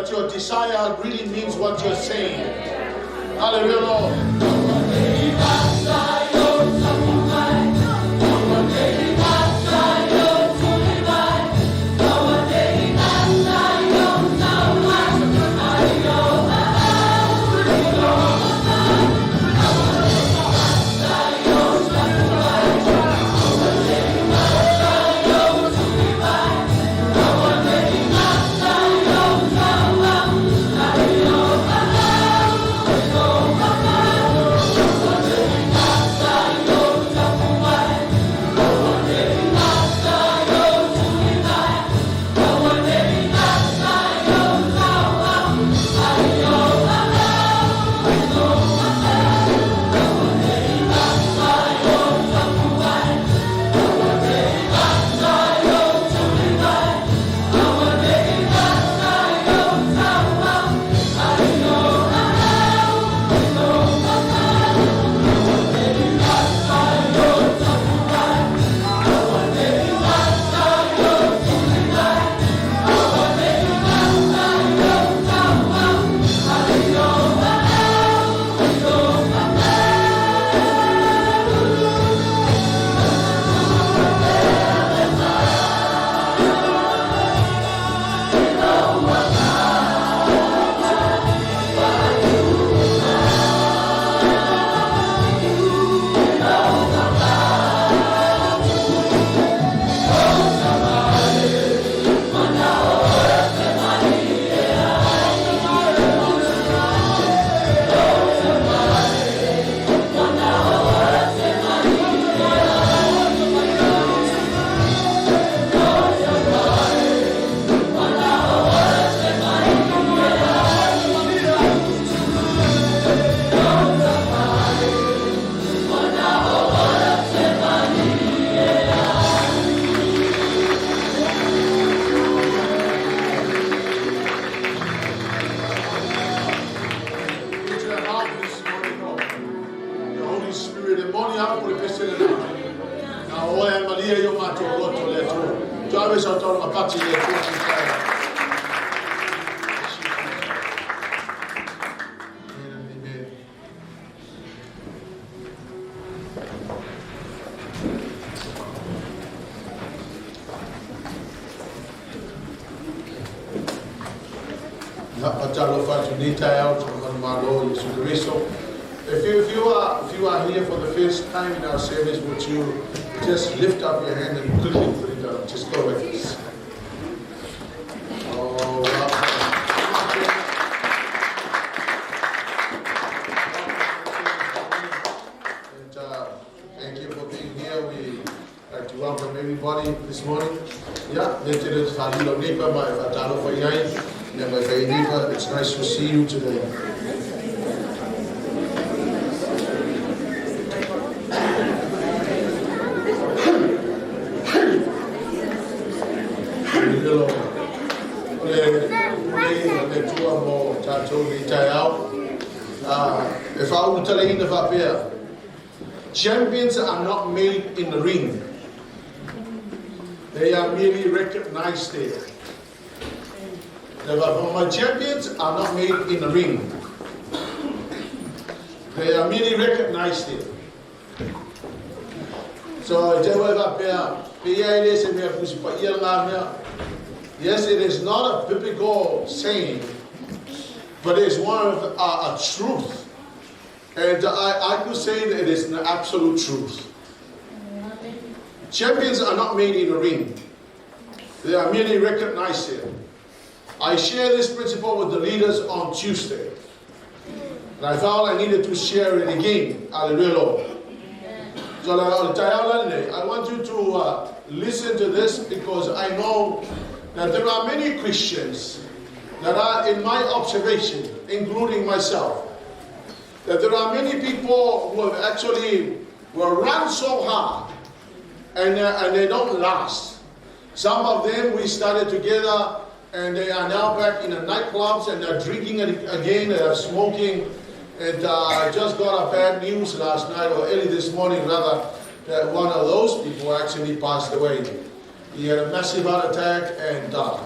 that your desire really means what you're saying. Hallelujah, Lord. If you are here for the first time in our service, would you just lift up your hand and quickly put it down? Just go with this. Oh, and, thank you for being here. We like to welcome everybody this morning. Yeah, it's nice to see you today. If I were to tell you the champions are not made in the ring. They are merely recognized there. The champions are not made in the ring. They are merely recognized there. So, yes, it is not a biblical saying, but it is one of a truth. And I could say that it is an absolute truth. Champions are not made in the ring. They are merely recognized here. I shared this principle with the leaders on Tuesday. And I felt I needed to share it again. Hallelujah. So I want you to listen to this, because I know that there are many Christians that are, in my observation, including myself, that there are many people who have actually will run so hard and they don't last. Some of them we started together and they are now back in the nightclubs and they're drinking again, they're smoking. And I just got a bad news last night, or early this morning rather, that one of those people actually passed away. He had a massive heart attack and died.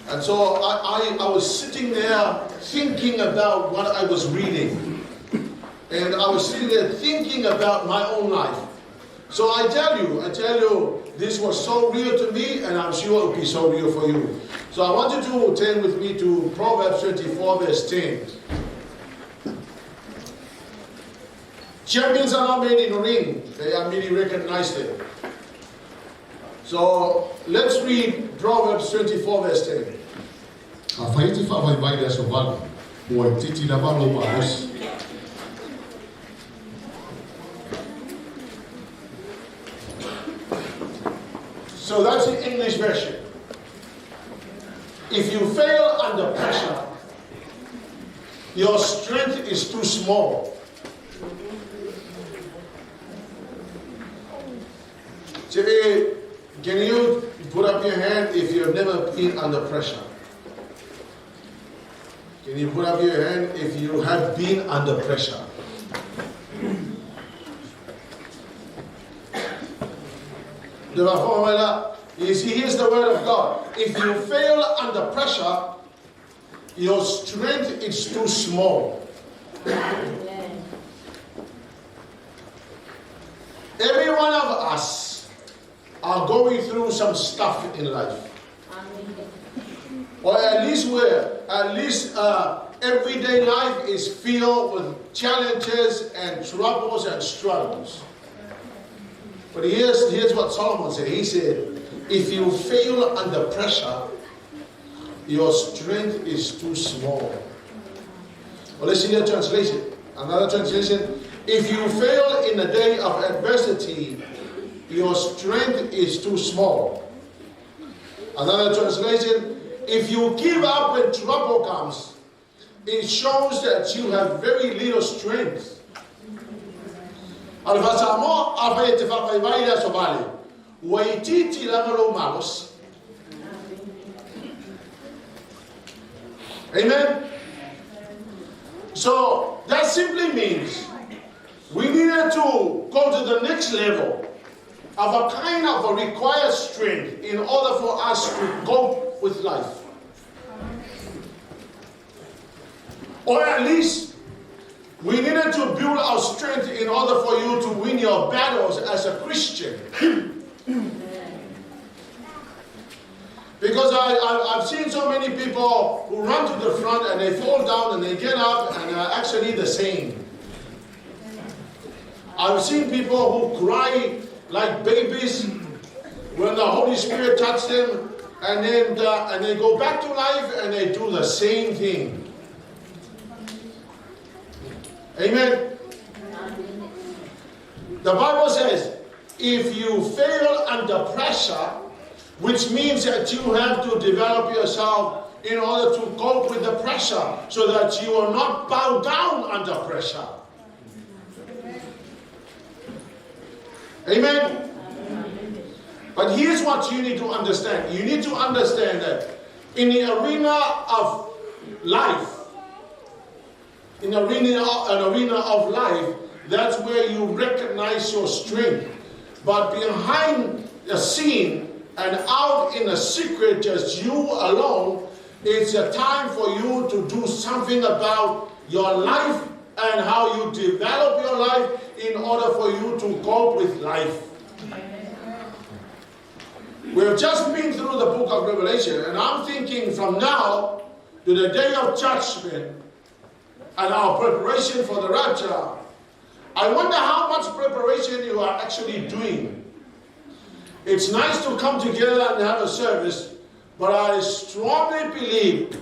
And so I was sitting there thinking about what I was reading. And I was sitting there thinking about my own life. So I tell you, this was so real to me, and I'm sure it will be so real for you. So I want you to turn with me to Proverbs 24, verse 10. Champions are not made in a ring, they are merely recognized there. So let's read Proverbs 24, verse 10. So that's the English version. If you fail under pressure, your strength is too small. Sepi, can you put up your hand if you have never been under pressure? Can you put up your hand if you have been under pressure? You see, here's the word of God. If you fail under pressure, your strength is too small. Every one of us are going through some stuff in life. Or at least everyday life is filled with challenges and troubles and struggles. But here's what Solomon said. He said, if you fail under pressure, your strength is too small. Well, let's see the translation. Another translation. If you fail in the day of adversity, your strength is too small. Another translation. If you give up when trouble comes, it shows that you have very little strength. Amen. So that simply means we needed to go to the next level of a kind of a required strength in order for us to cope with life. Or at least we needed to build our strength in order for you to win your battles as a Christian. Because I've seen so many people who run to the front and they fall down and they get up and are actually the same. I've seen people who cry like babies when the Holy Spirit touches them, and then they go back to life and they do the same thing. Amen. The Bible says, if you fail under pressure, which means that you have to develop yourself in order to cope with the pressure, so that you will not bow down under pressure. Amen. But here's what you need to understand. You need to understand that in the arena of life, in an arena of life, that's where you recognize your strength. But behind the scene and out in the secret, just you alone, it's a time for you to do something about your life and how you develop your life in order for you to cope with life. We've just been through the book of Revelation, and I'm thinking from now to the day of judgment and our preparation for the rapture, I wonder how much preparation you are actually doing. It's nice to come together and have a service, but I strongly believe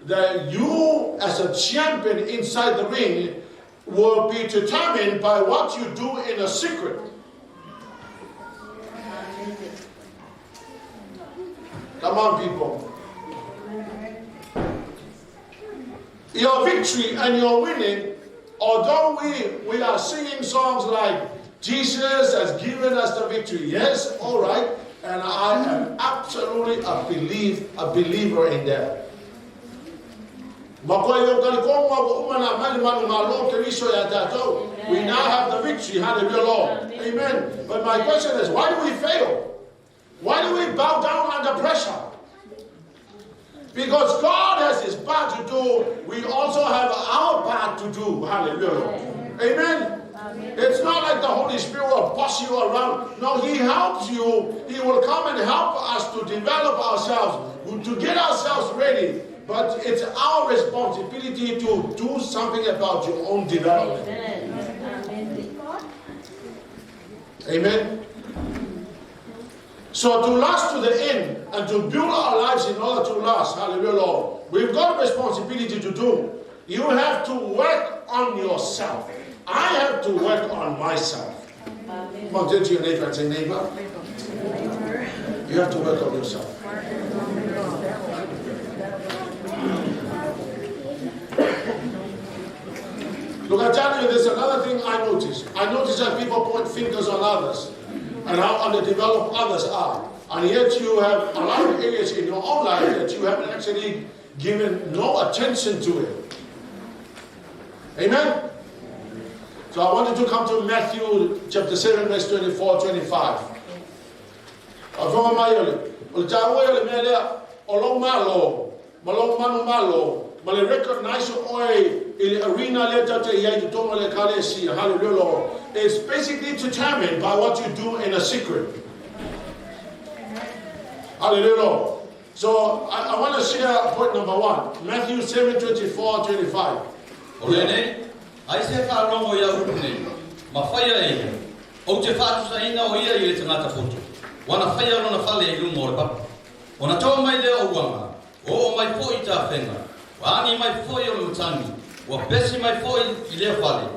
that you as a champion inside the ring will be determined by what you do in a secret. Come on, people. Your victory and your winning, although we are singing songs like Jesus has given us the victory. Yes, all right. And I am absolutely a believer in that. We now have the victory. Hallelujah, Lord. Amen. But my question is, why do we fail? Why do we bow down under pressure? you around. No, He helps you. He will come and help us to develop ourselves, to get ourselves ready. But it's our responsibility to do something about your own development. Amen. So to last to the end and to build our lives in order to last, hallelujah, Lord, we've got a responsibility to do. You have to work on yourself. I have to work on myself. Come on, turn to your neighbor and say, neighbor, you have to work on yourself. Look, I tell you, there's another thing I notice. I notice that people point fingers on others and how underdeveloped others are. And yet you have a lot of areas in your own life that you haven't actually given no attention to it. Amen? So I wanted to come to Matthew chapter 7, verse 24, 25. Male recognize in arena letter to hallelujah, Lord. It's basically determined by what you do in a secret. Hallelujah, Lord. So I want to share point number 1. Matthew 7, 24, 25. Olene, I say Falongo Yahoo, Mafaya, Ojefa Saina, or Ia, you let photo. One a fire on a fale, you more papa. When I told my little woman, oh, my poita finger. Ani mai foi o lutani, o pesi mai foi ile fale.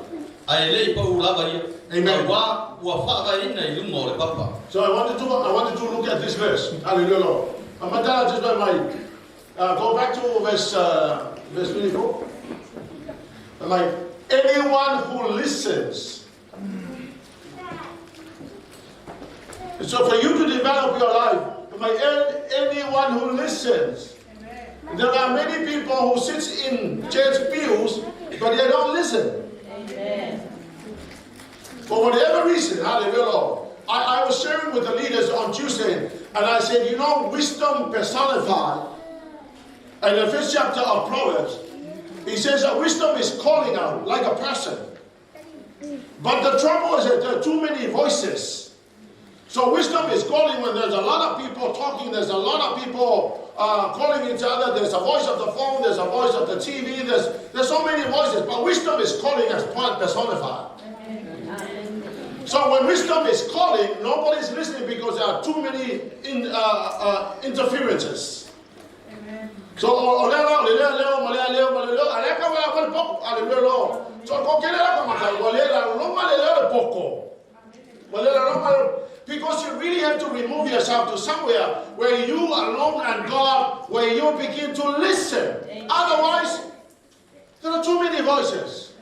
Ai lei pa ulava. Amen. Wa fa ina ilumo le papa. So I wanted to look at this verse. Hallelujah, Lord. Amadala just by my go back to verse 24. Like anyone who listens. So for you to develop your life, anyone who listens. There are many people who sit in church pews, but they don't listen. Amen. For whatever reason, hallelujah, Lord. I was sharing with the leaders on Tuesday, and I said, you know, wisdom personified in the 5th chapter of Proverbs, he says that wisdom is calling out like a person. But the trouble is that there are too many voices. So wisdom is calling when there's a lot of people talking, there's a lot of people calling each other, there's a voice of the phone, there's a voice of the TV, there's so many voices, but wisdom is calling as personified. So when wisdom is calling, nobody's listening because there are too many interferences. So because you really have to remove yourself to somewhere where you alone and God, where you begin to listen. Otherwise, there are too many voices.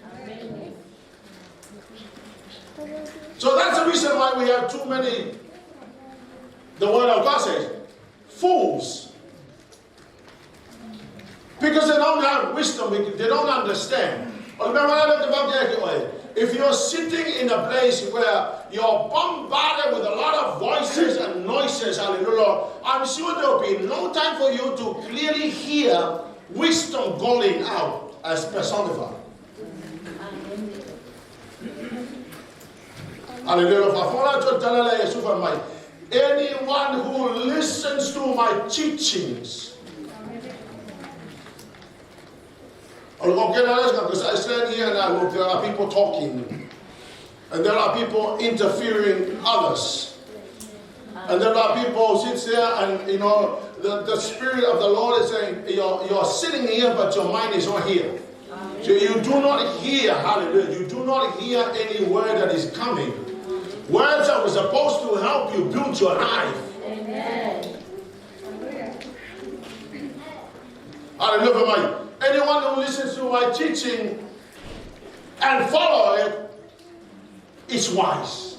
So that's the reason why we have too many, the word of God says, fools. Because they don't have wisdom, they don't understand. If you're sitting in a place where you're bombarded with a lot of voices and noises, hallelujah, I'm sure there will be no time for you to clearly hear wisdom going out as personified. Hallelujah. Anyone who listens to my teachings, because I stand here and I look, there are people talking, and there are people interfering others, and there are people who sit there and the Spirit of the Lord is saying, you're sitting here but your mind is not here. So you do not hear, hallelujah, you do not hear any word that is coming. Words that were supposed to help you build your life. Amen. Hallelujah. Anyone who listens to my teaching and follow it is wise.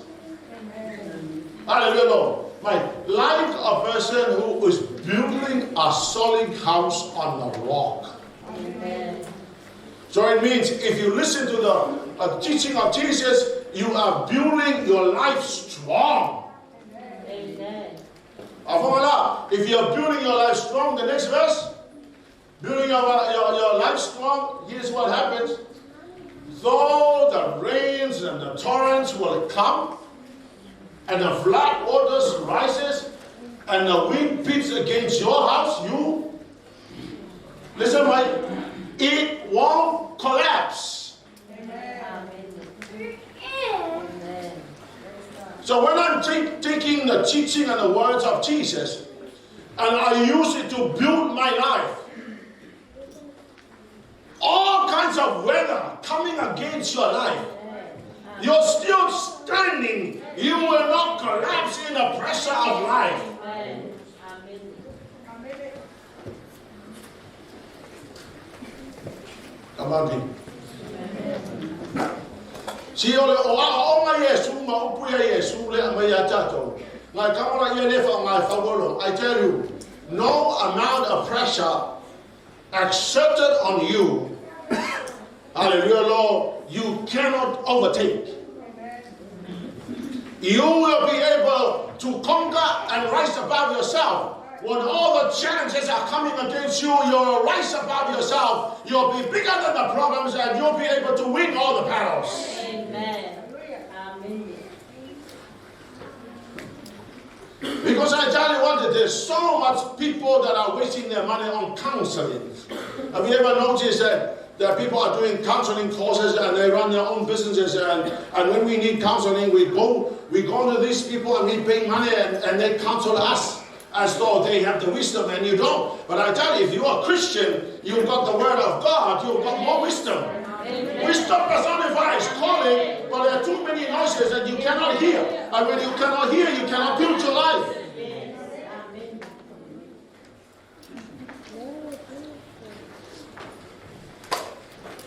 Hallelujah, Lord. Like a person who is building a solid house on the rock. Amen. So it means if you listen to the teaching of Jesus, you are building your life strong. Amen. If you are building your life strong, the next verse, building your life strong, here's what happens. Though the rains and the torrents will come, and the flood waters rises, and the wind beats against your house, listen, mate, it won't collapse. So when I'm taking the teaching and the words of Jesus, and I use it to build my life, all kinds of weather coming against your life, you're still standing. You will not collapse in the pressure of life. Come on, si ole o a Yesu ma upuya Yesu le amaya tato. Ngai kamara yene fa ngai fawolo. I tell you, no amount of pressure exerted on you, hallelujah, Lord, you cannot overtake. You will be able to conquer and rise above yourself. When all the challenges are coming against you, you'll rise above yourself. You'll be bigger than the problems, and you'll be able to win all the battles. Amen. Amen. Because I tell you what, there's so much people that are wasting their money on counseling. Have you ever noticed that people are doing counseling courses and they run their own businesses, and when we need counseling, we go to these people and we pay money and they counsel us as though they have the wisdom and you don't. But I tell you, if you are a Christian, you've got the word of God, you've got more wisdom. Amen. Wisdom personifies calling, but there are too many noises that you cannot hear. And when you cannot hear, you cannot build your life.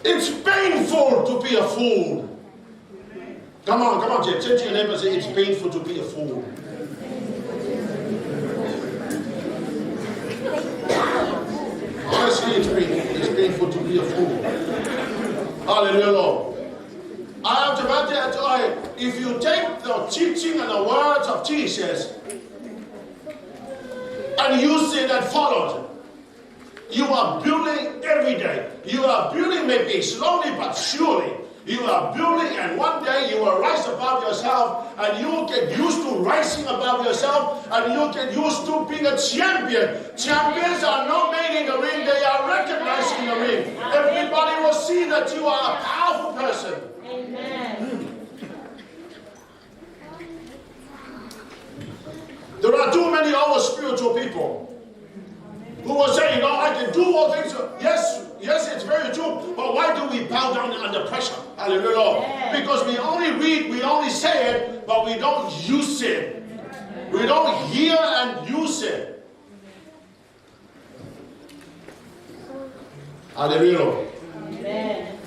It's painful to be a fool. Come on, Jay. Turn to your neighbor and say, it's painful to be a fool. Honestly, it's painful to be a fool. Hallelujah, Lord. I have to tell you, if you take the teaching and the words of Jesus and use it and follow it, you are building every day. You are building maybe slowly but surely. You are building, and one day you will rise above yourself, and you will get used to rising above yourself, and you will get used to being a champion. Champions are not made in the ring, they are recognized in the ring. Everybody will see that you are a powerful person. Amen. There are too many over spiritual people who will say, you know, I can do all things. Yes, it's very true. But why do we bow down under pressure? Hallelujah, Lord. Because we only read, we only say it, but we don't use it. We don't hear and use it. Hallelujah, Lord. Amen.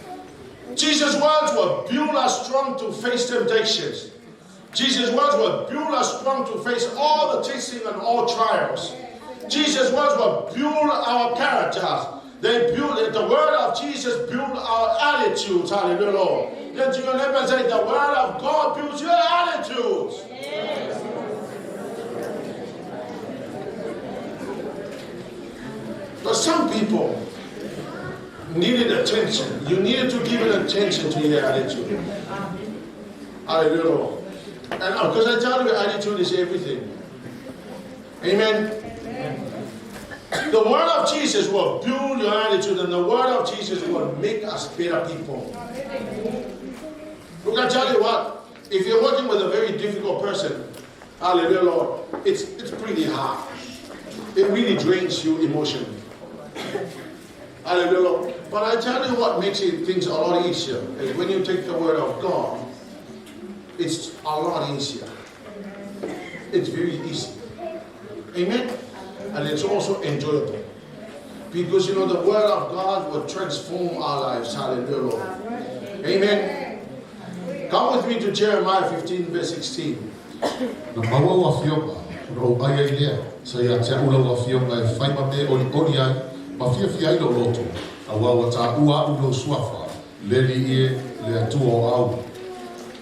Jesus' words will build us strong to face temptations. Jesus' words will build us strong to face all the testing and all trials. Jesus' words will build our characters. They build it. The word of Jesus builds our attitudes. Hallelujah, Lord. Then you never say the word of God builds your attitudes. Yes. But some people needed attention. You needed to give it attention to your attitude. Hallelujah, Lord. And because I tell you, attitude is everything. Amen. The word of Jesus will build your attitude, and the word of Jesus will make us better people. Look, I tell you what, if you're working with a very difficult person, hallelujah, Lord, it's pretty hard. It really drains you emotionally. Hallelujah, Lord. But I tell you what makes things a lot easier is when you take the word of God, it's a lot easier. It's very easy. Amen. And it's also enjoyable. Because you know the word of God will transform our lives. Hallelujah, Lord. Amen. Come with me to Jeremiah 15, verse 16.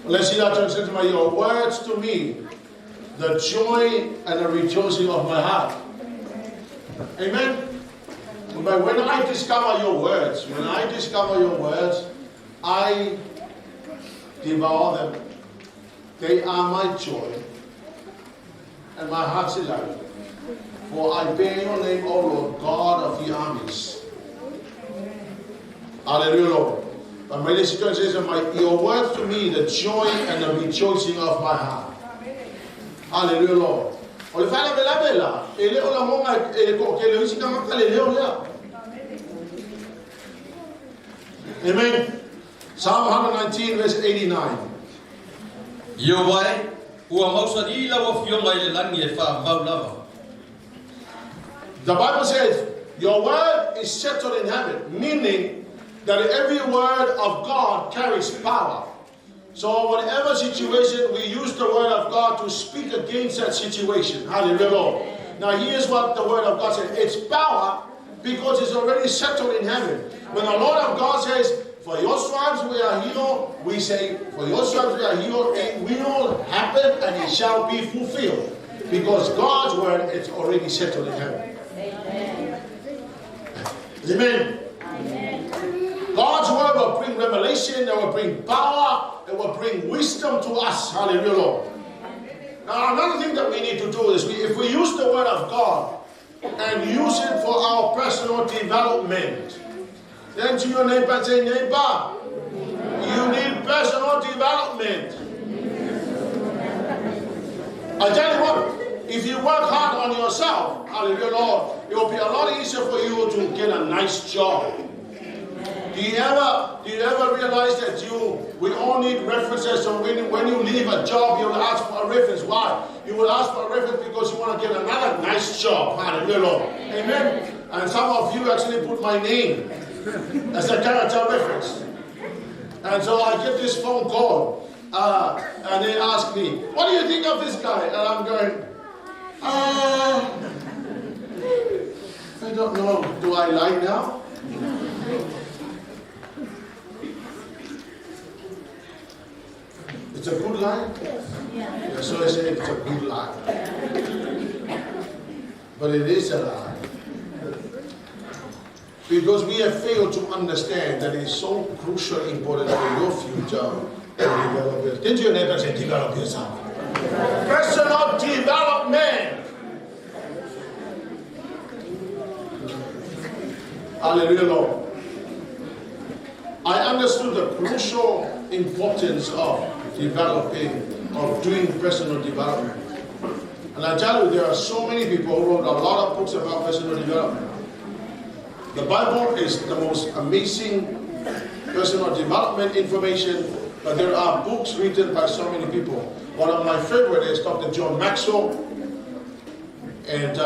Let's see that translation. Your words to me, the joy and the rejoicing of my heart. Amen. But when I discover your words, I devour them. They are my joy and my heart's delight. For I bear your name, O Lord, God of the armies. Hallelujah, Lord. But my situation says, your words to me, the joy and the rejoicing of my heart. Hallelujah, Lord. Amen. Psalm 119, verse 89. The Bible says, your word is settled in heaven, meaning that every word of God carries power. So whatever situation, we use the word of God to speak against that situation. Hallelujah, Lord. Now here's what the word of God says. It's power because it's already settled in heaven. When the Lord of God says, for your stripes we are healed, we say, for your stripes we are healed, it will happen and it shall be fulfilled. Because God's word is already settled in heaven. Amen. Amen. Amen. God's word will bring revelation, it will bring power, it will bring wisdom to us. Hallelujah, Lord. Now, another thing that we need to do is, if we use the word of God and use it for our personal development, then to your neighbor and say, neighbor, you need personal development. I tell you what, if you work hard on yourself, hallelujah, Lord, it will be a lot easier for you to get a nice job. Do you ever realize that we all need references? So when you leave a job, you'll ask for a reference. Why? You will ask for a reference because you want to get another nice job. Hallelujah, Lord. Amen. And some of you actually put my name as a character reference. And so I get this phone call, and they ask me, what do you think of this guy? And I'm going, I don't know. Do I lie now? It's a good lie? Yeah, so I say it's a good lie. But it is a lie. Because we have failed to understand that it's so crucially important for your future to develop it. Didn't your neighbor say develop yourself? Personal development. Hallelujah, Lord. I understood the crucial importance of doing personal development. And I tell you, there are so many people who wrote a lot of books about personal development. The Bible is the most amazing personal development information, but there are books written by so many people. One of my favorite is Dr. John Maxwell and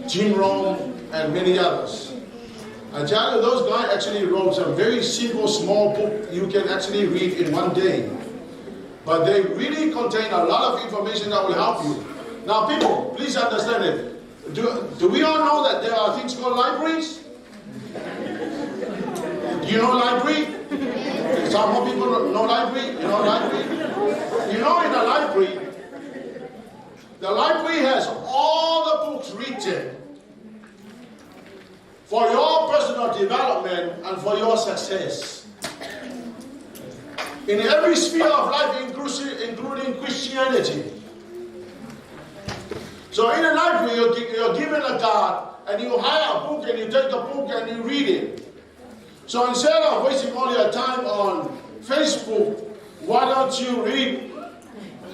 Jim Rohn and many others. I tell you, those guys actually wrote some very simple, small book you can actually read in one day. But they really contain a lot of information that will help you. Now people, please understand it. Do we all know that there are things called libraries? Do you know library? Some more people know library. You know library? You know, in the library has all the books written for your personal development and for your success. In every sphere of life, including Christianity. So in a library, you're given a card, and you hire a book, and you take the book, and you read it. So instead of wasting all your time on Facebook, why don't you read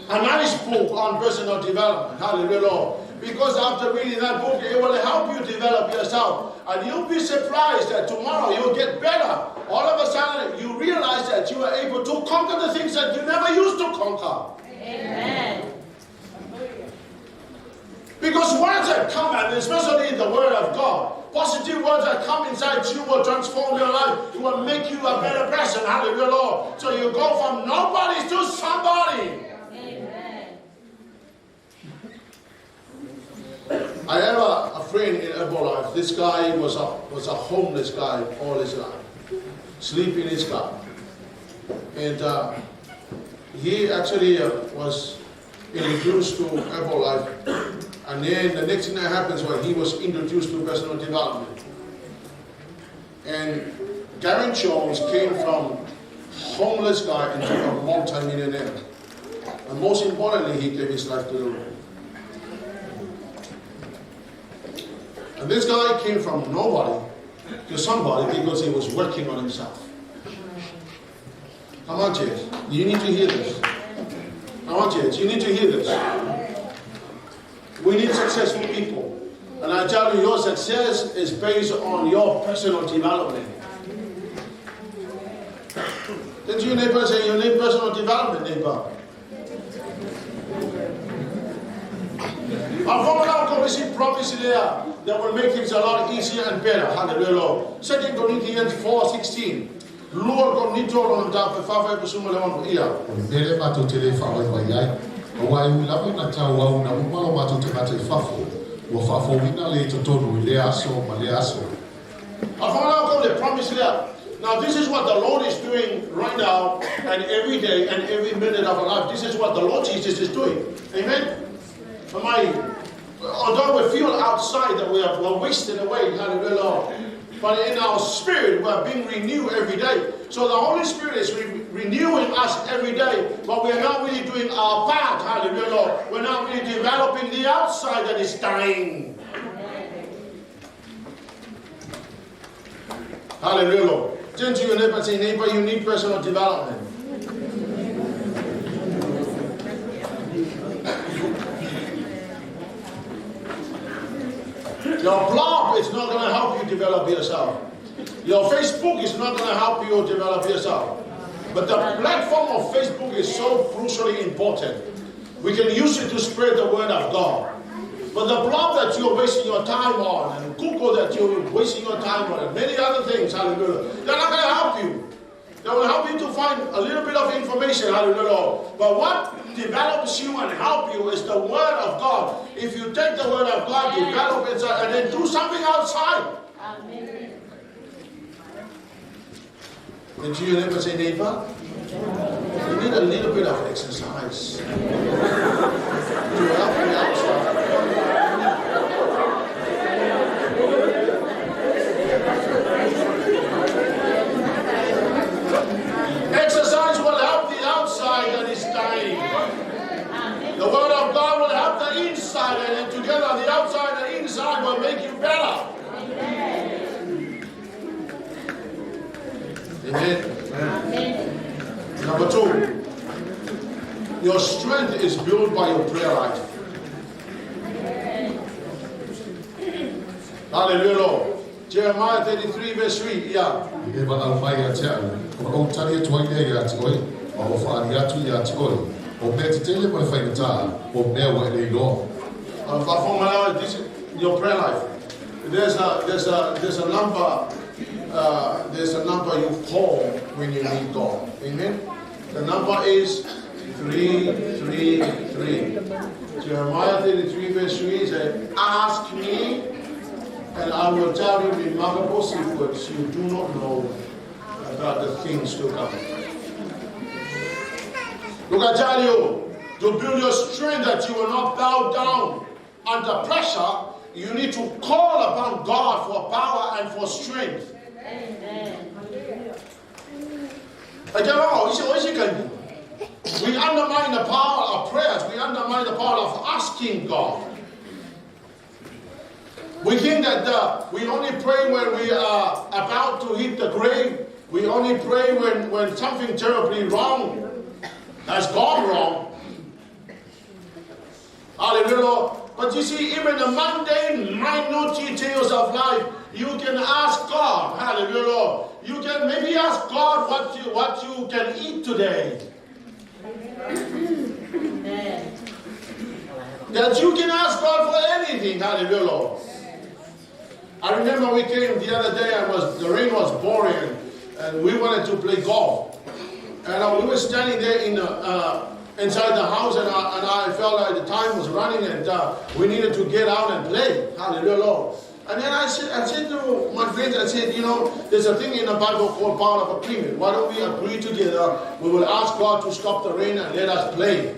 a nice book on personal development? Hallelujah, Lord. Because after reading that book, it will help you develop yourself. And you'll be surprised that tomorrow you'll get better. All of a sudden, you realize that you are able to conquer the things that you never used to conquer. Amen. Because words that come, and especially in the Word of God, positive words that come inside you will transform your life. It will make you a better person. Hallelujah, Lord. So you go from nobody to somebody. I have a friend in Herbalife. This guy was a homeless guy all his life, sleep in his car, and he actually was introduced to Herbalife, and then the next thing that happens was he was introduced to personal development. And Garen Jones came from homeless guy into a multi-millionaire, and most importantly, he gave his life to the Lord. And this guy came from nobody to somebody because he was working on himself. Come on, church. You need to hear this. Come on, church. You need to hear this. We need successful people. And I tell you, your success is based on your personal development. Did your neighbor say you need personal development, neighbor? Our formula commission promise there that will make things a lot easier and better. Hallelujah. 2 Corinthians 4:16. Lord kon ni tolo na dapat fa fa suma le on ia. Bele ma to tele fa wa ya. Wa u la na ta wa na ma ma to te ma te fa fo. Wa fa fo wina le to tonu le aso ma le aso. Our formula come the promise there. Now this is what the Lord is doing right now and every day and every minute of our life. This is what the Lord Jesus is doing. Amen. Although we feel outside that we're wasted away, hallelujah, but in our spirit we're being renewed every day. So the Holy Spirit is renewing us every day, but we're not really doing our part, hallelujah. We're not really developing the outside that is dying. Hallelujah. Turn to your neighbor and say, neighbor, you need personal development. Your blog is not going to help you develop yourself. Your Facebook is not going to help you develop yourself. But the platform of Facebook is so crucially important. We can use it to spread the word of God. But the blog that you're wasting your time on, and Google that you're wasting your time on, and many other things, hallelujah, they're not going to help you. They will help you to find a little bit of information, hallelujah. But what develops you and help you is the Word of God. If you take the Word of God, develop it, and then do something outside. Amen. And to your neighbor, say, neighbor, you need a little bit of exercise to help you outside. Exercise will help the outside that is dying. The Word of God will help the inside, and together the outside and the inside will make you better. Amen. Amen. Number 2, your strength is built by your prayer life. Hallelujah. Jeremiah 33 verse 3. Yeah. This is your prayer life. There's a number. There's a number you call when you need God. Amen. The number is 333. Jeremiah 33 verse 3 says, "Ask me, and I will tell you remarkable secrets you do not know about the things to come." Look, I tell you, to build your strength that you will not bow down under pressure, you need to call upon God for power and for strength. Amen. We undermine the power of prayers. We undermine the power of asking God. We think that we only pray when we are about to hit the grave. We only pray when something terribly wrong has gone wrong. Hallelujah. But you see, even the mundane, minute details of life, you can ask God. Hallelujah. You can maybe ask God what you can eat today. Amen. That you can ask God for anything. Hallelujah. I remember we came the other day and the rain was pouring and we wanted to play golf. And we were standing there inside the house and I felt like the time was running and we needed to get out and play. Hallelujah. And then I said to my friends, I said, there's a thing in the Bible called power of agreement. Why don't we agree together? We will ask God to stop the rain and let us play.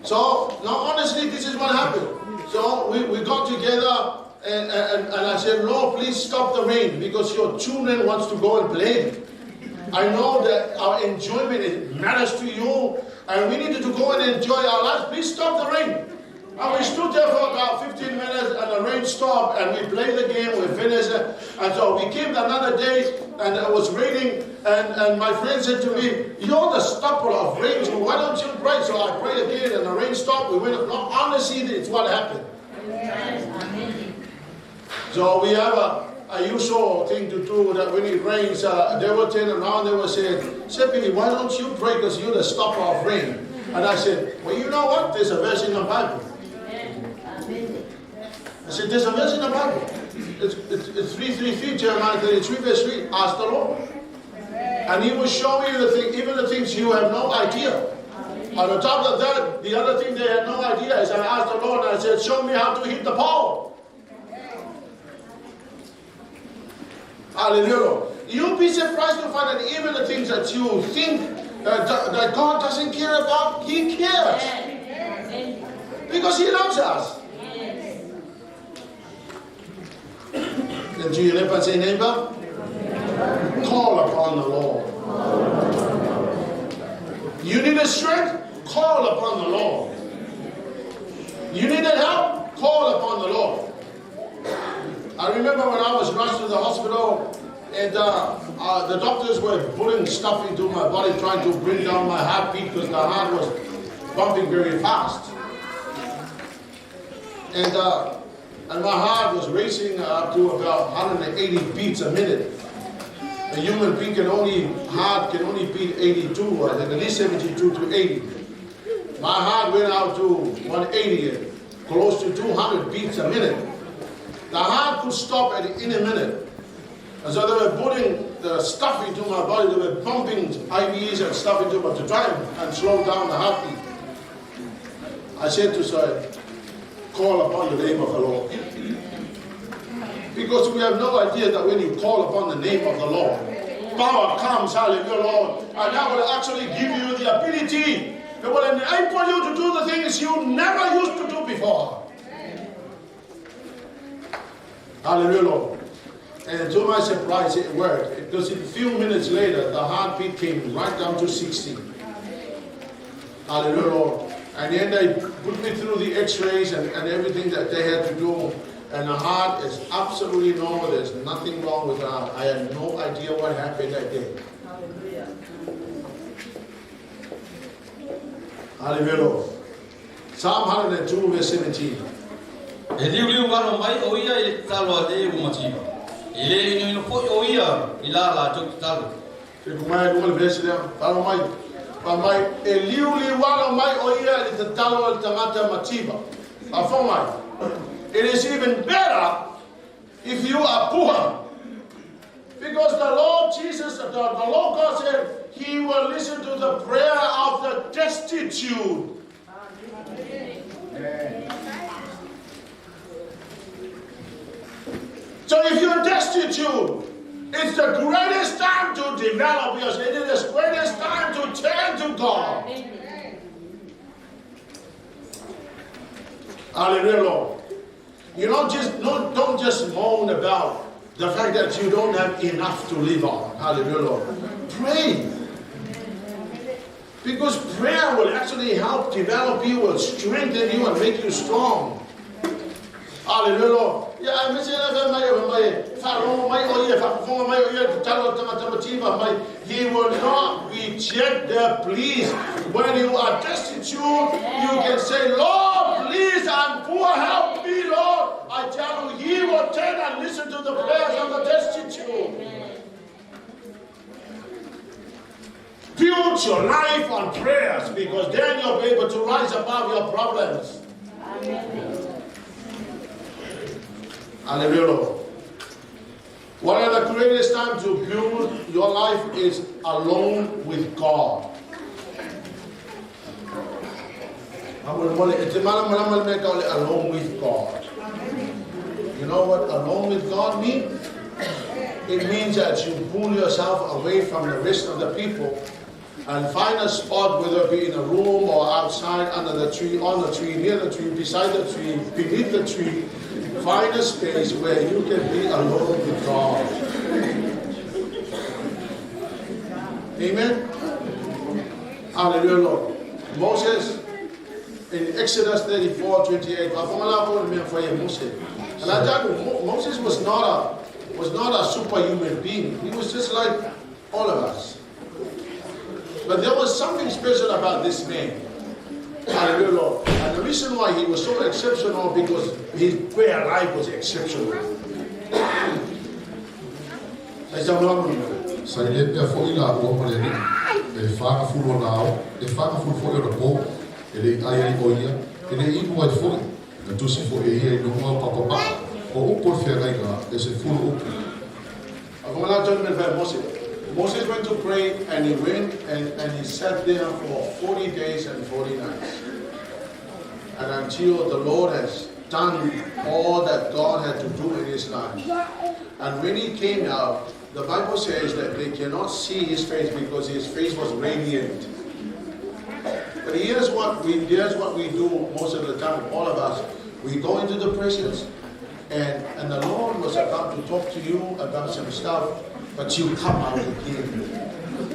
So, now honestly, this is what happened. So, we got together and I said, Lord, please stop the rain because your children wants to go and play. I know that our enjoyment matters to you and we needed to go and enjoy our lives. Please stop the rain. And we stood there for about 15 minutes and the rain stopped and we played the game, we finished it. And so we came another day and it was raining and my friend said to me, you're the stopper of rain, so why don't you pray? So I prayed again and the rain stopped. We went up. No, honestly, it's what happened. So we have a usual thing to do that when it rains, they will turn around, they will say, Sepi, why don't you pray because you're the stopper of rain? And I said, well, you know what? There's a verse in the Bible. I said, there's a verse in the Bible. It's 3:33, Jeremiah 33, verse 3. Ask the Lord. And He will show you the thing, even the things you have no idea. On top of that, the other thing they had no idea is I asked the Lord and I said, show me how to hit the pole. Hallelujah. You'll be surprised to find that even the things that you think that God doesn't care about, He cares. Because He loves us. And to your neighbor, say, neighbor, call upon the Lord. You needed strength? Call upon the Lord. You needed help? Call upon the Lord. I remember when I was rushed to the hospital and the doctors were putting stuff into my body trying to bring down my heartbeat because the heart was pumping very fast. And my heart was racing up to about 180 beats a minute. A human being heart can only beat 82, I think, at least 72 to 80. My heart went out to 180, close to 200 beats a minute. The heart could stop in a minute. And so they were putting the stuff into my body, they were pumping IVs and stuff into me to try and slow down the heartbeat. I said to Sir, call upon the name of the Lord. Because we have no idea that when you call upon the name of the Lord, power comes, hallelujah, Lord, and that will actually give you the ability, it will enable you to do the things you never used to do before. Hallelujah, Lord. And to my surprise, it worked. Because a few minutes later, the heartbeat came right down to 60. Hallelujah, Lord. And then they put me through the x-rays and everything that they had to do. And the heart is absolutely normal. There's nothing wrong with the heart. I had no idea what happened that day. Hallelujah. Hallelujah, Lord. Psalm 102, verse 17. It is even better if you are poor. Because the Lord Jesus, the Lord God said, He will listen to the prayer of the destitute. So if you're destitute, it's the greatest time to develop yourself. It is the greatest time to turn to God. Hallelujah, Lord. You don't just moan about the fact that you don't have enough to live on. Hallelujah, Lord. Pray. Because prayer will actually help develop you, will strengthen you and make you strong. Hallelujah, Lord. Yeah, I mentioned He will not reject the pleas. When you are destitute, you can say, Lord, please, I'm poor, help me, Lord. I tell you, He will turn and listen to the prayers of the destitute. Build your life on prayers, because then you'll be able to rise above your problems. Hallelujah, Lord. One of the greatest times to build your life is alone with God. Alone with God. You know what alone with God means? It means that you pull yourself away from the rest of the people and find a spot, whether it be in a room or outside, under the tree, on the tree, near the tree, beside the tree, beneath the tree. Find a space where you can be alone with God. Amen? Hallelujah, Lord. Moses in Exodus 34:28. And I tell you, Moses was not a superhuman being. He was just like all of us. But there was something special about this man. Hallelujah. And the reason why he was so exceptional because his prayer life was exceptional. Sai le pe fo ila o mo le ni e fa fu lo nao e fa fu fo o po e le ai o ia e le i mo fo e tu si fo e ia no mo pa o por fe ga e se fu o Moses went to pray and he went and he sat there for 40 days and 40 nights. And until the Lord has done all that God had to do in his life. And when he came out, the Bible says that they cannot see his face because his face was radiant. But here's what we do most of the time, all of us. We go into the presence and the Lord was about to talk to you about some stuff, but you come out again.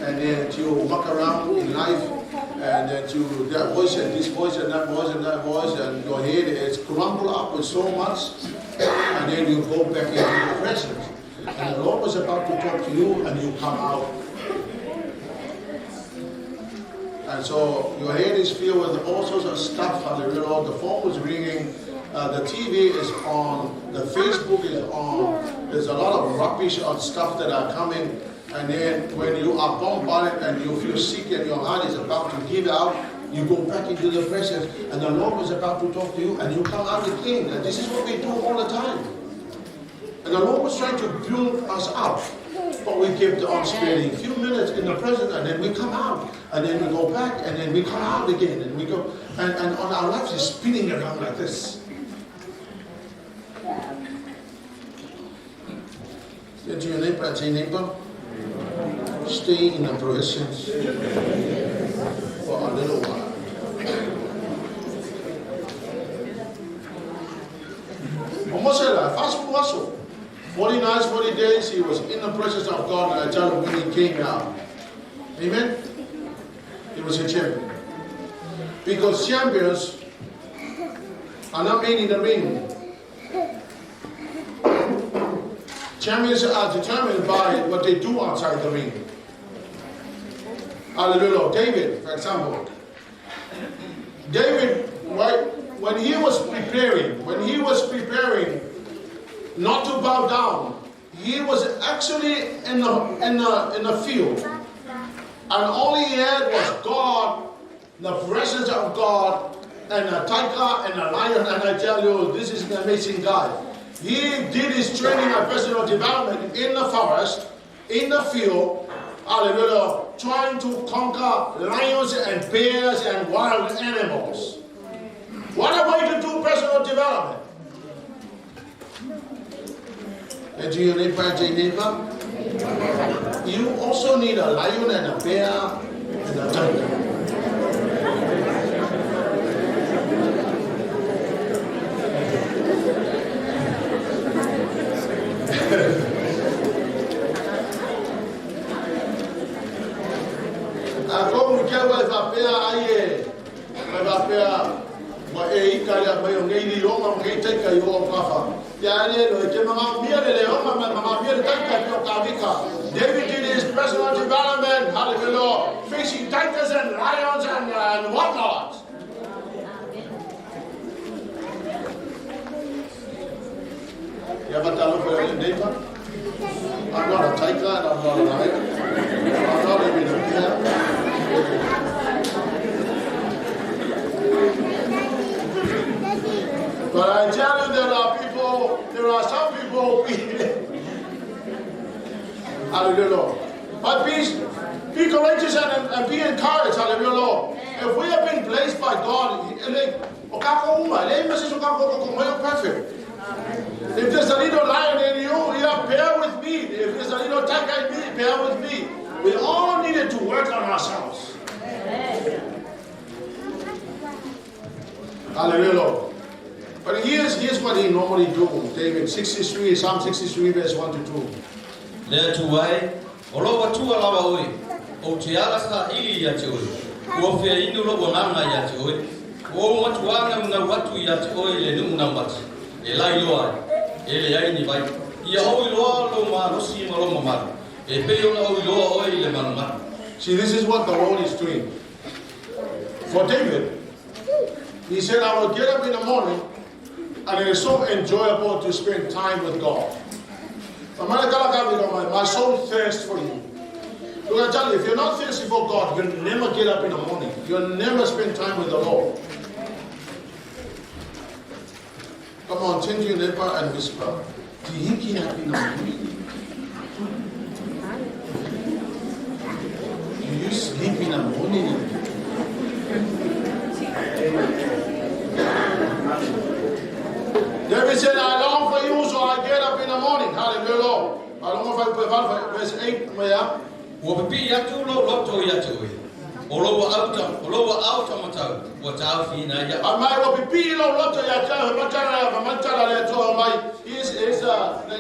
And then you walk around in life, and then you that voice and this voice and that voice and that voice, and your head is crumbled up with so much, and then you go back into the presence. And the Lord was about to talk to you, and you come out. And so your head is filled with all sorts of stuff. Hallelujah. The phone was ringing, the TV is on, the Facebook is on. There's a lot of rubbish on stuff that are coming. And then when you are bombarded and you feel sick and your heart is about to give out, you go back into the presence, and the Lord was about to talk to you, and you come out again. And this is what we do all the time. And the Lord was trying to build us up. But we kept on spending a few minutes in the presence, and then we come out. And then we go back, and then we come out again. And we go, and on our lives is spinning around like this. Say to your neighbor, say, neighbor, stay in the presence for a little while. Almost fast food also. 40 nights, 40 days, he was in the presence of God, and I tell him when he came out. Amen? He was a champion. Because champions are not made in the ring. Champions are determined by what they do outside the ring. Hallelujah. David, for example. David, right, when he was preparing not to bow down, he was actually in the field. And all he had was God, the presence of God, and a tiger and a lion. And I tell you, this is an amazing guy. He did his training and personal development in the forest, in the field, hallelujah, trying to conquer lions and bears and wild animals. What a way to do personal development. And to your neighbor, you also need a lion and a bear and a tiger. Ako mkewa vapea aye, vapea wa eikalia mayo ngeli Leauma ngeiteka yo kafa. Yani lo kema miele Leauma mama miele taka yo kavika. David did his personal development, hallelujah, facing tigers and lions and whatnot. You ever tell for your neighbor? I'm not a tiger and I'm not a lion. I'm not even a bear. But I tell you, there are some people, hallelujah. But be courageous and be encouraged, hallelujah. If we have been blessed by God, perfect. If there's a little lion in you, bear with me. If there's a little tiger in me, bear with me. We all needed to work on ourselves. Hallelujah. But here's what he normally do. David 63, Psalm 63, verse 1 to 2. Le tuai, olowa tua lava oi, o te ala sa ili ya te oi, ua fea inu lo wananga ya te oi, O matuanga na watu ya oi le nunga mati. E lai loa. E le ai ni vai. Ia oi loa lo ma rosi ma lo ma. E pe ona oi loa oi le ma. See, this is what the Lord is doing. For David, he said, I will get up in the morning and it is so enjoyable to spend time with God. My soul thirsts for you. Look, I tell you, if you're not thirsty for God, you'll never get up in the morning. You'll never spend time with the Lord. Come on, turn to your neighbor and whisper, do you get up in the morning? Do you sleep in the morning? David said, I long for you, so I get up in the morning. Hallelujah. I long for verse 8. Wapipi yatu lo loto yatu. Olowa auta matau. Watau fina ya. Amai wapipi lo loto yatu. Matala leto amai. Is the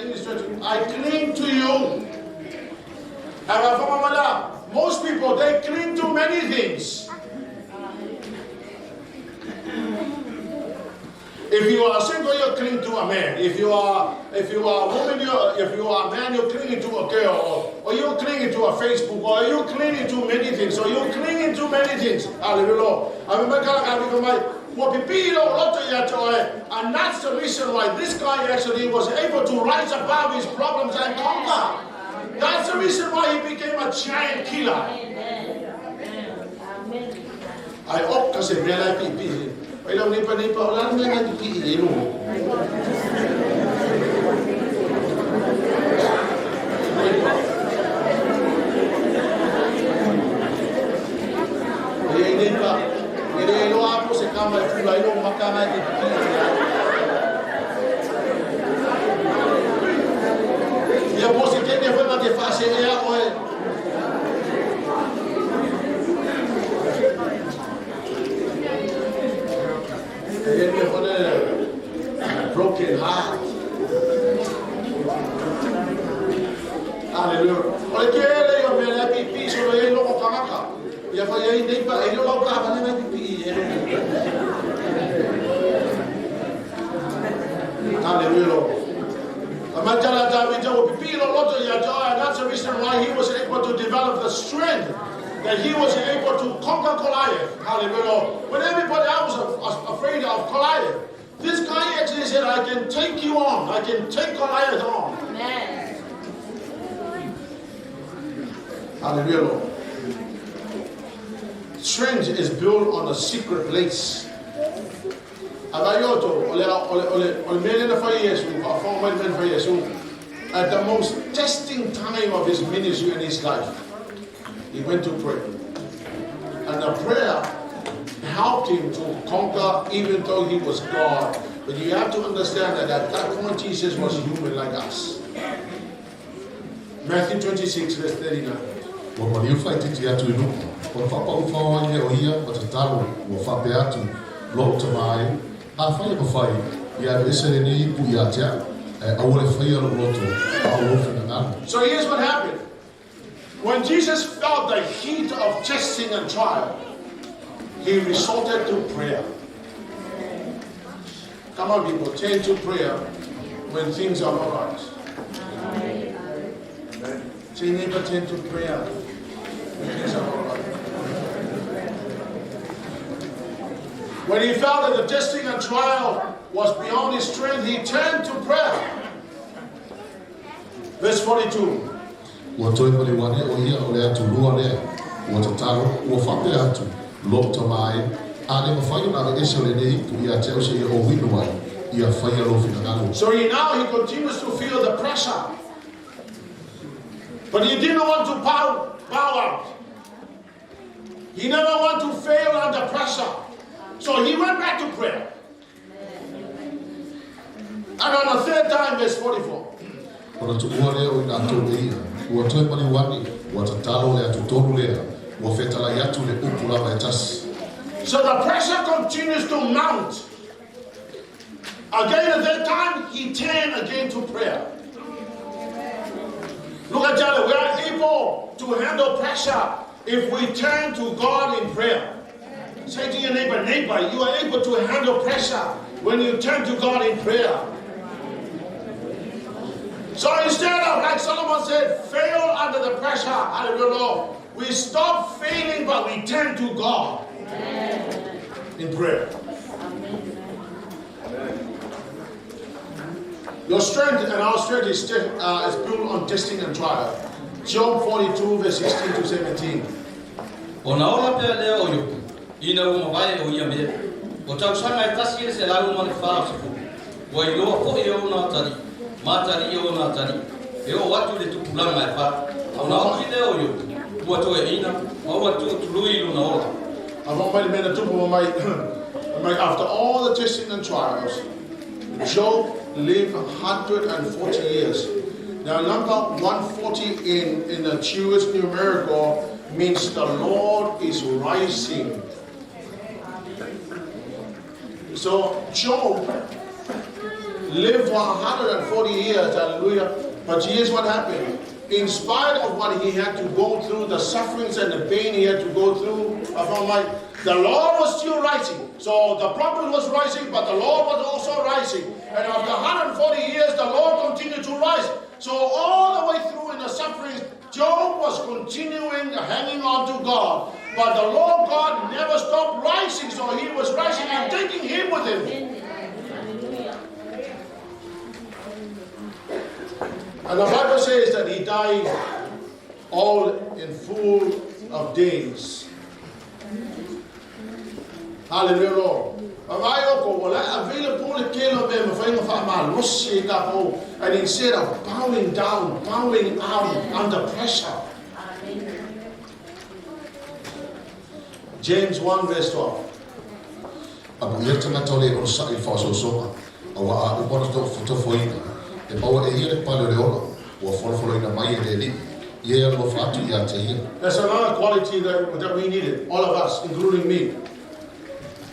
English translation. I cling to you. Most people, they cling to many things. If you are single, you cling to a man. If you are a woman, if you are a man, you're clinging to a girl, or you're clinging to a Facebook, or you're clinging to many things, or you're clinging to many things. Hallelujah. And that's the reason why this guy actually was able to rise above his problems and conquer. That's the reason why he became a giant killer. I hope because it really Walau nipa orang yang dipilih itu. Ini lo apa sekarang mulai lo makan lagi. Ya positif dia pun nanti fase dia broken heart. Hallelujah. Oleh kele yo mele pipi so lo lo kamaka. Ya fa ya ini pa ilo lo ka ba na pipi. Hallelujah. Amajala David jo pipi lo lo ya jo, and that's the reason why he was able to develop the strength that he was able to conquer Goliath. Hallelujah. When everybody else was afraid of Goliath, this guy actually said, I can take you on. I can take Goliath on. Amen. Hallelujah. Strength is built on a secret place. At the most testing time of his ministry and his life, he went to pray. And the prayer helped him to conquer even though he was God. But you have to understand that at that point Jesus was human like us. Matthew 26 verse 39. So here's what happened. When Jesus felt the heat of testing and trial, he resorted to prayer. Come on, people, turn to prayer when things are not right. Say, neighbor, turn to prayer when things are not right. When he felt that the testing and trial was beyond his strength, he turned to prayer. Verse 42. So now he continues to feel the pressure. But he didn't want to bow out. He never wanted to fail under pressure. So he went back to prayer. And on the third time, verse 44. So the pressure continues to mount. Again, at that time, he turned again to prayer. Look at that. We are able to handle pressure if we turn to God in prayer. Say to your neighbor, neighbor, you are able to handle pressure when you turn to God in prayer. So instead of, like Solomon said, fail under the pressure, hallelujah, we stop failing, but we turn to God in prayer. Your strength and our strength is built on testing and trial. Job 42, verse 16 to 17. After all the testing and trials, Job lived 140 years. Now, number 140 in the Jewish numerical means the Lord is rising. So Job lived for 140 years, hallelujah. But here's what happened. In spite of what he had to go through, the sufferings and the pain he had to go through, the Lord was still rising. So the prophet was rising, but the Lord was also rising. And after 140 years, the Lord continued to rise. So all the way through in the sufferings, Job was continuing, hanging on to God. But the Lord God never stopped rising. So he was rising and taking him with him. And the Bible says that he died all in full of days. Hallelujah, Lord. And instead of bowing down, bowing out under pressure. James 1 verse 12. There's another quality that we needed, all of us, including me.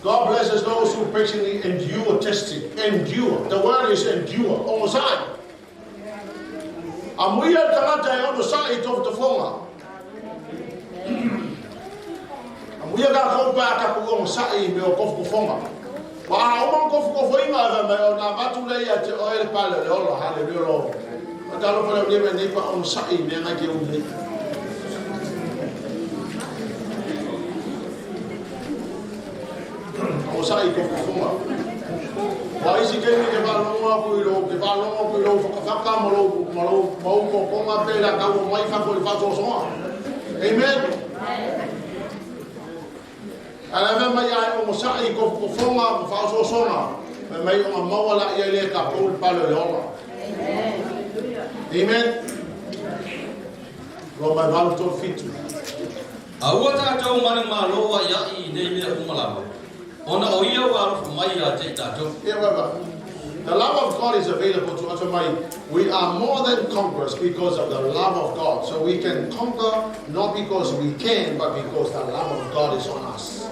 God blesses those who patiently endure testing. Endure. The word is endure. All the time. And we are on the side of the former. And we are going to go back to the side of the former. Wow, go for him. Hallelujah. I don't know if they put on side, then I can. Sai ko fuma wa isi ke ni ke ba lo fa ka malo ko ko ma pe la ka mo mai fa ko fa so so. Amen. Ala me mai ai mo sai ko fuma fa so so ma. Me mai o ma wala ia le ka ko pa lo lo. Amen. Lo mai valu to fitu. Awata to mani ma lo wa ya I nei me ko mala. The love of God is available to us. We are more than conquerors because of the love of God. So we can conquer not because we can, but because the love of God is on us.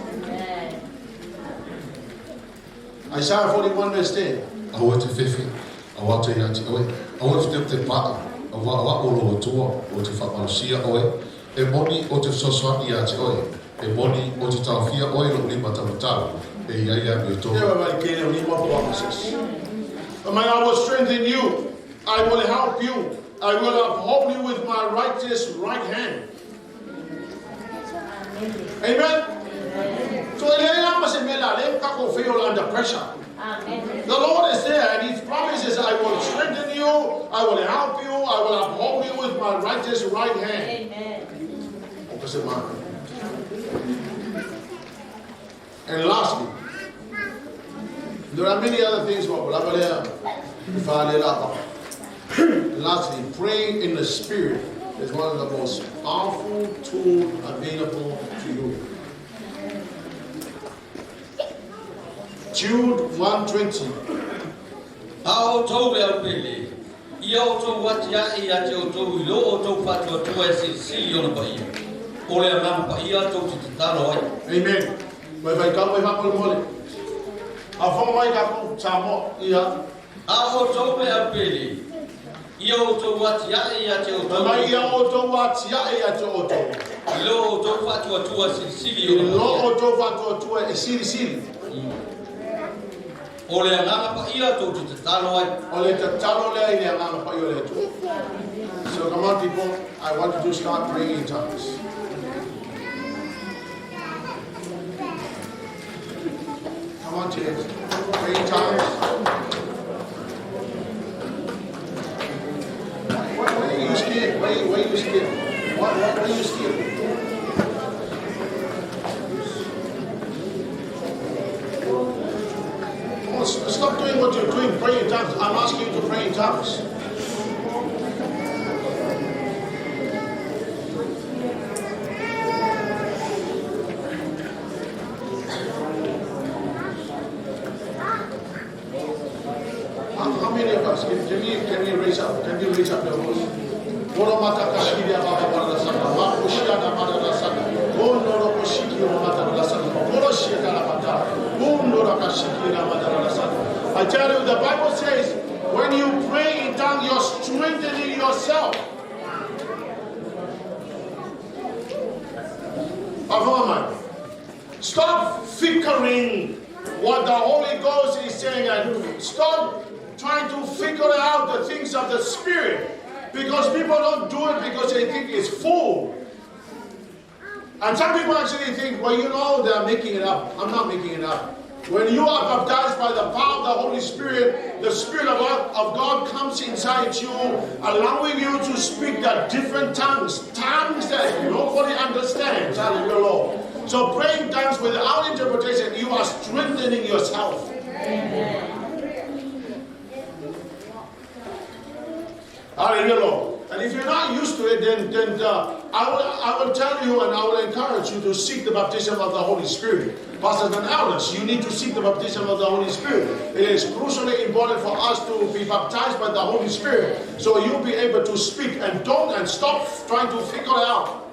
Isaiah 41 verse 10. I want to fifi. I want to yanti away. I want to take the part. I want all over tour. I want to find my shia away. A money or to soswati yanti away. A money or to tafia oil of Limatamata. I will strengthen you. I will help you. I will uphold you with my righteous right hand. Amen. So under pressure. The Lord is there and His promises, I will strengthen you, I will help you, I will uphold you with my righteous right hand. Amen. And lastly, there are many other things. Lastly, praying in the Spirit is one of the most powerful tools available to you. Jude 1:20. Amen. Vai cá, vai lá pelo mole. A fome vai cá com chamo ia. A o tobe apeli. Ia o tō wati ia te o tō. Mai ia o tō wati ia te o tō. I lo o tō watu atua sili I lo o tō watu atua e sili. O le anganga pa ia tō te talo ai. O le te talo lea I le anganga pa I o le tō. So come on people, I want you to start praying in tongues. Come on James, pray in tongues. Why are you scared? Why are you scared? Why are you scared? Come on, stop doing what you're doing. Pray in tongues. I'm asking you to pray in tongues. How many of us can you raise up? Can you raise up your voice? Oro mata kashiria baba baba sana, mako shiana mata sana, ono roko shikira mata sana, oro shikara mata, ono roko shikira mata sana. I tell you, the Bible says, when you pray in tongues, you're strengthening yourself. Stop figuring what the Holy Ghost is saying and stop trying to figure out the things of the Spirit. Because people don't do it because they think it's full. And some people actually think, well, you know, they're making it up. I'm not making it up. When you are baptized by the power of the Holy Spirit, the Spirit of God comes inside you, allowing you to speak the different tongues that nobody understands. Hallelujah, Lord. So praying tongues without interpretation, you are strengthening yourself. Amen. Hallelujah, Lord. And if you're not used to it, then I will tell you and I will encourage you to seek the baptism of the Holy Spirit. Pastors and elders, you need to seek the baptism of the Holy Spirit. It is crucially important for us to be baptized by the Holy Spirit, so you'll be able to speak and stop trying to figure it out.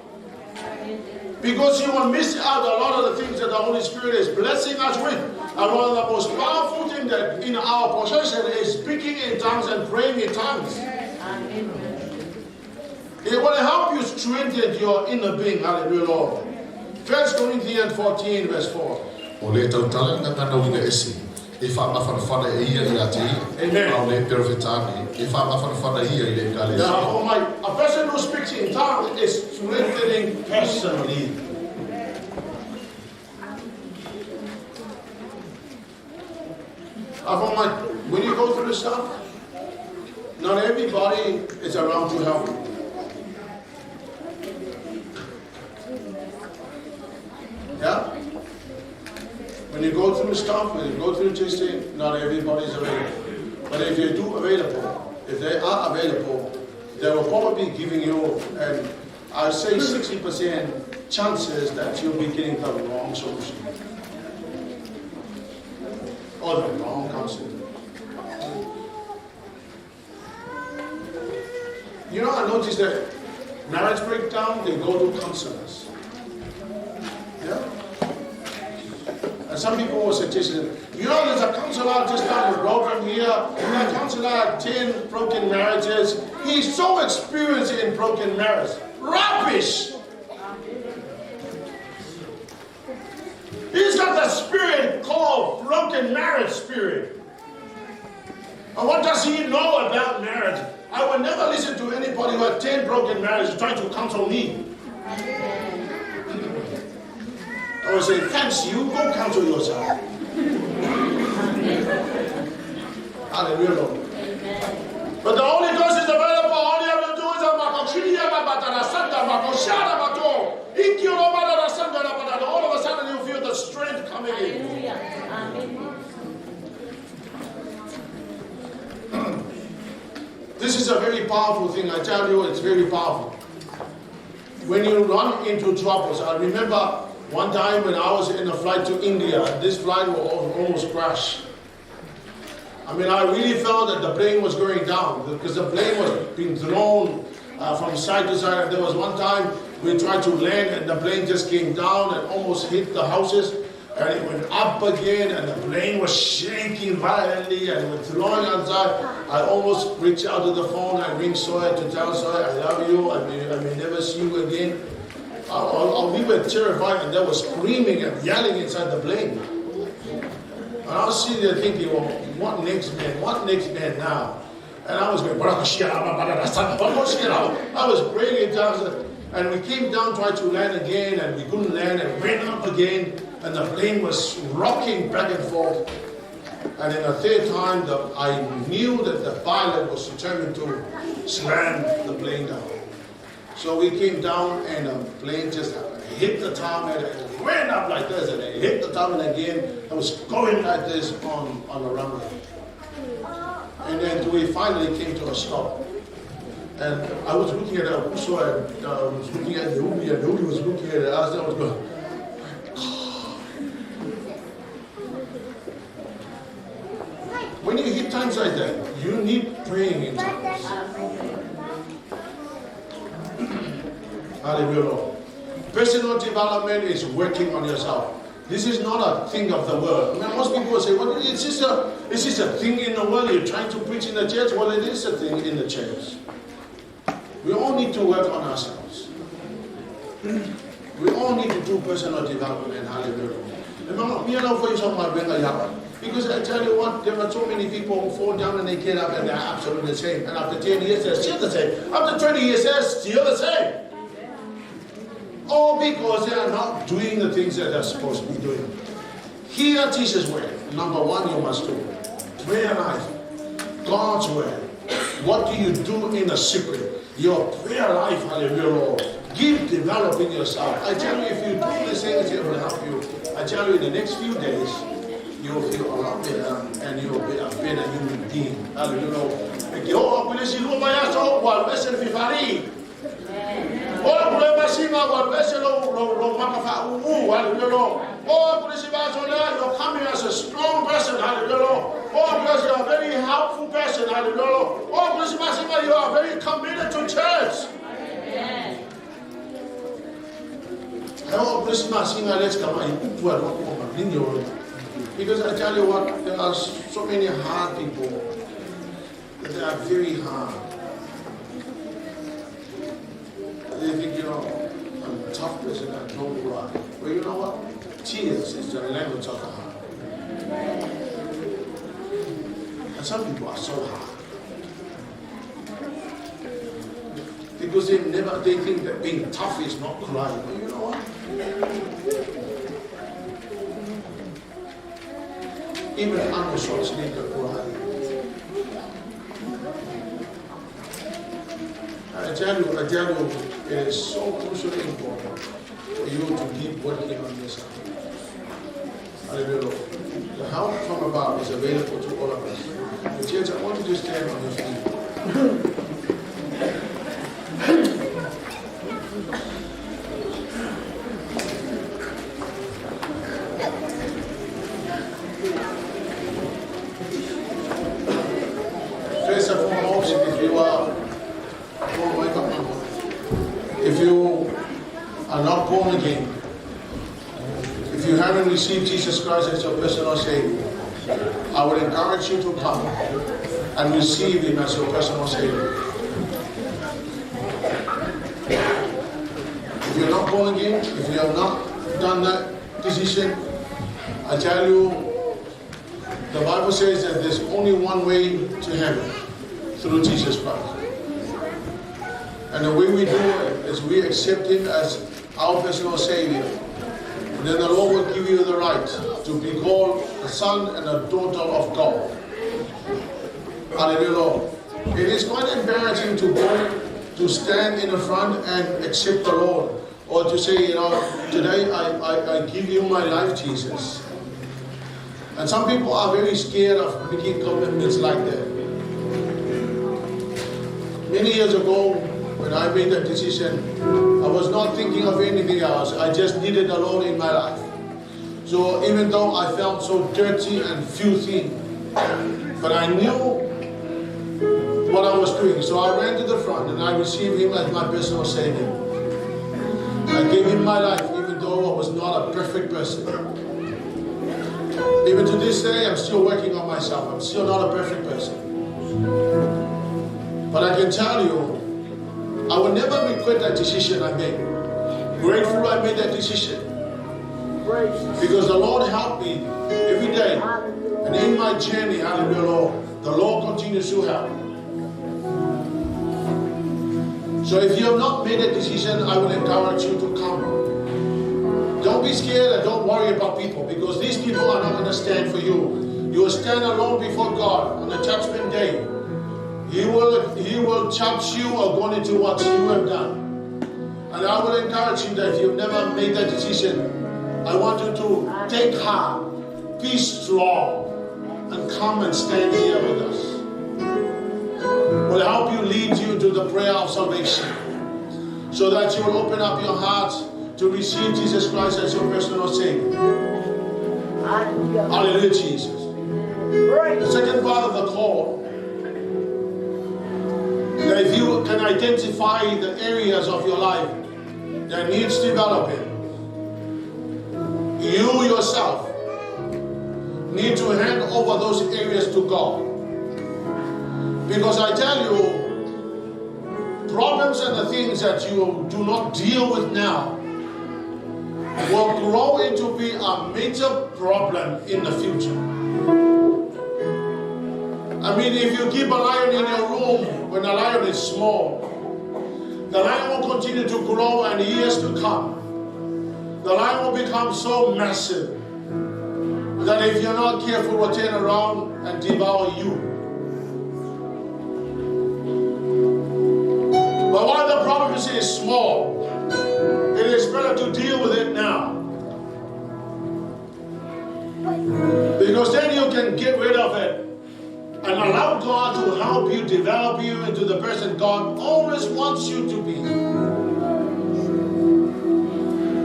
Because you will miss out a lot of the things that the Holy Spirit is blessing us with. And one of the most powerful things that in our possession is speaking in tongues and praying in tongues. It will help you strengthen your inner being. Hallelujah, Lord. 1 Corinthians 14, verse 4. Amen. Now, a person who speaks in tongues is strengthening personally. When you go through this stuff, not everybody is around to help you. Yeah? When you go through stuff, when you go through testing, not everybody is available. But if they are available, they will probably be giving you, and I say 60% chances that you'll be getting the wrong solution. Or the wrong counseling. You know, I noticed that marriage breakdown, they go to counselors. Yeah? And some people will suggest, you know, there's a counselor just down the road from here. That counselor had 10 broken marriages. He's so experienced in broken marriage. Rubbish! He's got the spirit called broken marriage spirit. And what does he know about marriage? I will never listen to anybody who has 10 broken marriages trying to counsel me. I will say, thanks, you go counsel yourself. Hallelujah, Lord. But the Holy Ghost is available. All you have to do is all of a sudden you feel the strength coming in. This is a very powerful thing. I tell you, it's very powerful. When you run into troubles, I remember one time when I was in a flight to India, this flight will almost crash. I mean, I really felt that the plane was going down because the plane was being thrown from side to side. There was one time we tried to land and the plane just came down and almost hit the houses. And it went up again, and the plane was shaking violently, and went throwing outside. I almost reached out to the phone and ring Sawyer to tell Sawyer, I love you, I may never see you again. We were terrified, and they were screaming and yelling inside the plane. And I was sitting there thinking, well, what next, man? What next, man, now? And I was going, I was praying in tongues, and we came down, tried to land again, and we couldn't land, and went up again, and the plane was rocking back and forth. And then the third time, I knew that the pilot was determined to slam the plane down. So we came down, and the plane just hit the tarmac, and it went up like this, and it hit the tarmac again, and was going like this on the runway. And then we finally came to a stop. And I was looking at Uso, and I was looking at Uli, and Uli was looking at us, and I was going, when you hit times like that, you need praying in tongues. Hallelujah. Personal development is working on yourself. This is not a thing of the world. I mean, most people will say, well, it's just a thing in the world. You're trying to preach in the church. Well, it is a thing in the church. We all need to work on ourselves. We all need to do personal development. Hallelujah. Because I tell you what, there are so many people who fall down and they get up and they're absolutely the same. And after 10 years, they're still the same. After 20 years, they're still the same. All because they are not doing the things that they're supposed to be doing. Hear Jesus' word. Number one, you must do. Prayer life. God's word. What do you do in the secret? Your prayer life, hallelujah, Lord. Keep developing yourself. I tell you, if you do the things, it will help you. I tell you, in the next few days, you will feel a lot better, and you will be a better human being. Hallelujah. You're coming as a strong person, hallelujah. Oh, because you're a very helpful person, hallelujah. Oh, because you are very committed to church. Because I tell you what, there are so many hard people. They are very hard. They think, I'm a tough person, I don't cry. Well, you know what? Tears is the language of the heart. And some people are so hard. Because they think that being tough is not crying. Well, you know what? Even Arnold Schwarzenegger cried. I tell you, it is so crucially important for you to keep working on yourself. Hallelujah. The help from above is available to all of us. The church, I want you to stand on your feet. First and foremost, if you are not born again, if you haven't received Jesus Christ as your personal Savior, I would encourage you to come and receive Him as your personal Savior. If you're not born again, if you have not done that decision, I tell you, the Bible says that there's only one way to heaven, through Jesus Christ. And the way we do it is we accept Him as our personal Savior. And then the Lord will give you the right to be called a son and a daughter of God. Hallelujah. It is quite embarrassing to go to stand in the front and accept the Lord. Or to say, today I give you my life, Jesus. And some people are very scared of making commitments like that. Many years ago, when I made that decision, I was not thinking of anything else. I just needed the Lord in my life. So even though I felt so dirty and filthy, but I knew what I was doing. So I ran to the front and I received Him as my personal Savior. I gave Him my life even though I was not a perfect person. Even to this day, I'm still working on myself. I'm still not a perfect person. But I can tell you, I will never regret that decision I made. Grateful I made that decision. Because the Lord helped me every day. And in my journey, hallelujah, Lord, the Lord continues to help. So if you have not made a decision, I will encourage you to come. Don't be scared and don't worry about people, because these people are not going to stand for you. You will stand alone before God on the judgment day. He will judge you according to what you have done. And I will encourage you that if you've never made that decision, I want you to take heart, be strong, and come and stand here with us. Will help you, lead you to the prayer of salvation, so that you will open up your heart to receive Jesus Christ as your personal Savior. Hallelujah, Jesus. The second part of the call, that if you can identify the areas of your life that needs developing, you yourself need to hand over those areas to God. Because I tell you, problems and the things that you do not deal with now will grow into be a major problem in the future. I mean, if you keep a lion in your room when the lion is small, the lion will continue to grow, and years to come, the lion will become so massive that if you're not careful, will turn around and devour you. But while the problem is small, it is better to deal with it now. Because then you can get rid of it and allow God to help you develop you into the person God always wants you to be.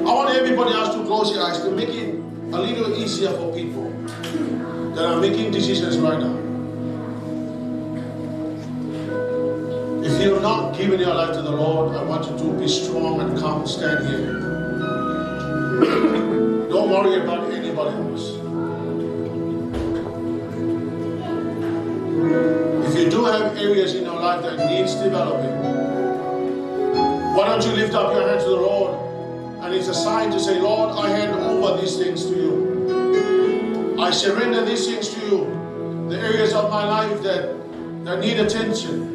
I want everybody else to close your eyes to make it a little easier for people that are making decisions right now. If you have not given your life to the Lord, I want you to be strong and come and stand here. Don't worry about anybody else. If you do have areas in your life that needs developing, why don't you lift up your hands to the Lord? And it's a sign to say, Lord, I hand over these things to you. I surrender these things to you. The areas of my life that need attention.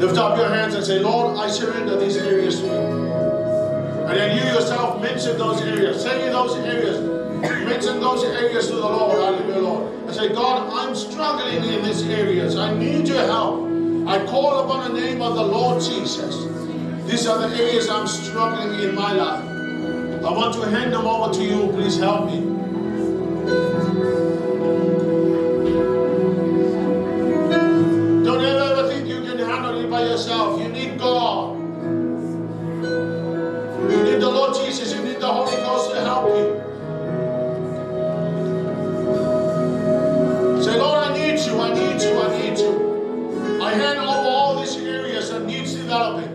Lift up your hands and say, Lord, I surrender these areas to you. And then you yourself mention those areas. Say those areas. Mention those areas to the Lord. Hallelujah, Lord. And say, God, I'm struggling in these areas. I need your help. I call upon the name of the Lord Jesus. These are the areas I'm struggling in my life. I want to hand them over to you. Please help me. Don't ever think you can handle it by yourself. You need God. You need the Lord Jesus. You need the Holy Ghost to help you. Say, Lord, I need you. I need you. I need you. I hand over all these areas that needs developing.